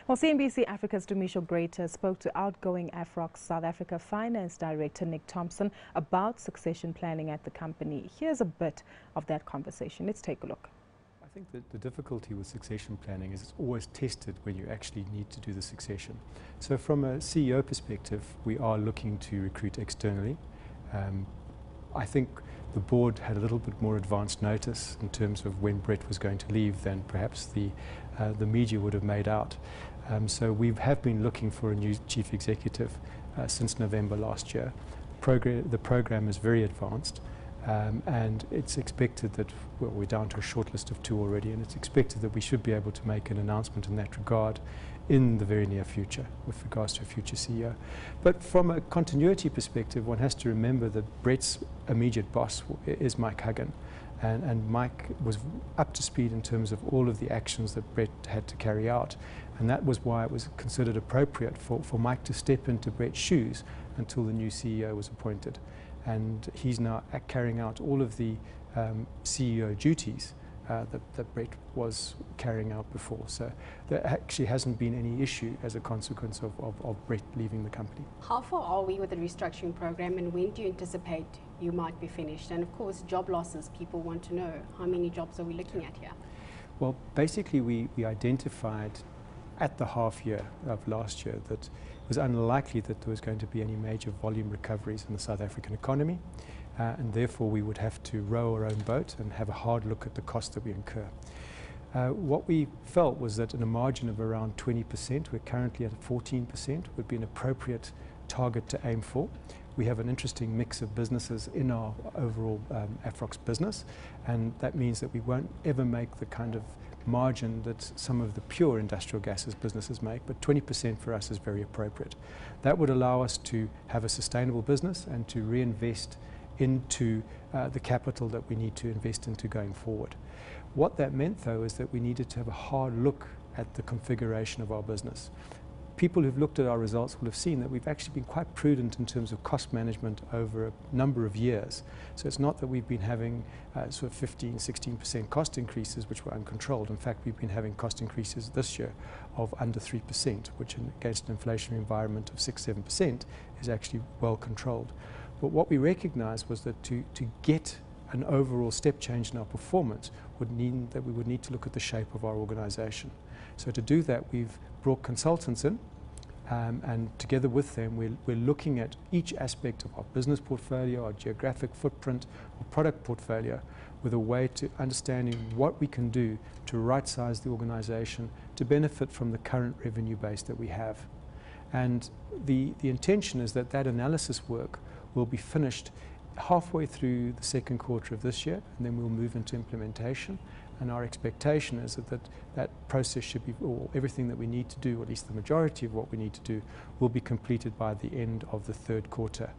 Well, CNBC Africa's Tumisho Grater spoke to outgoing Afrox South Africa Finance Director Nick Thompson about succession planning at the company. Here's a bit of that conversation. Let's take a look. I think that the difficulty with succession planning is it's always tested when you actually need to do the succession. So from a CEO perspective, we are looking to recruit externally. I think the board had a little bit more advanced notice in terms of when Brett was going to leave than perhaps the media would have made out. So we have been looking for a new chief executive since November last year. The program is very advanced. And it's expected that, well, we're down to a short list of 2 already, and it's expected that we should be able to make an announcement in that regard in the very near future with regards to a future CEO. But from a continuity perspective, one has to remember that Brett's immediate boss is Mike Huggan, and Mike was up to speed in terms of all of the actions that Brett had to carry out, and that was why it was considered appropriate for Mike to step into Brett's shoes until the new CEO was appointed. And he's now carrying out all of the CEO duties that Brett was carrying out before. So there actually hasn't been any issue as a consequence of Brett leaving the company. How far are we with the restructuring program, and when do you anticipate you might be finished? And of course, job losses, people want to know, how many jobs are we looking at here? Well, basically we identified at the half year of last year that it was unlikely that there was going to be any major volume recoveries in the South African economy, and therefore we would have to row our own boat and have a hard look at the cost that we incur. What we felt was that in a margin of around 20%, we're currently at 14%, would be an appropriate target to aim for. We have an interesting mix of businesses in our overall Afrox business, and that means that we won't ever make the kind of margin that some of the pure industrial gases businesses make, but 20% for us is very appropriate. That would allow us to have a sustainable business and to reinvest into the capital that we need to invest into going forward. What that meant, though, is that we needed to have a hard look at the configuration of our business. People who've looked at our results will have seen that we've actually been quite prudent in terms of cost management over a number of years. So it's not that we've been having sort of 15–16% cost increases which were uncontrolled. In fact, we've been having cost increases this year of under 3%, which against an inflationary environment of 6–7% is actually well controlled. But what we recognized was that to get an overall step change in our performance would mean that we would need to look at the shape of our organization. So to do that, we've brought consultants in, and together with them we're looking at each aspect of our business portfolio, our geographic footprint, our product portfolio, with a way to understanding what we can do to right-size the organization to benefit from the current revenue base that we have. And the intention is that analysis work will be finished halfway through the second quarter of this year, and then we'll move into implementation. And our expectation is that process should be, or everything that we need to do, or at least the majority of what we need to do, will be completed by the end of the third quarter,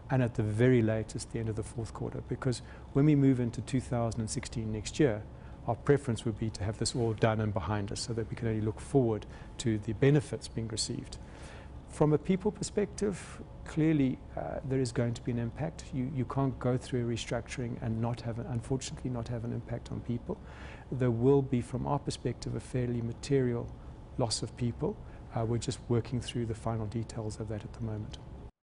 and at the very latest the end of the fourth quarter. Because when we move into 2016 next year, our preference would be to have this all done and behind us so that we can only look forward to the benefits being received. From a people perspective, clearly there is going to be an impact. You can't go through a restructuring and unfortunately not have an impact on people. There will be, from our perspective, a fairly material loss of people. We're just working through the final details of that at the moment.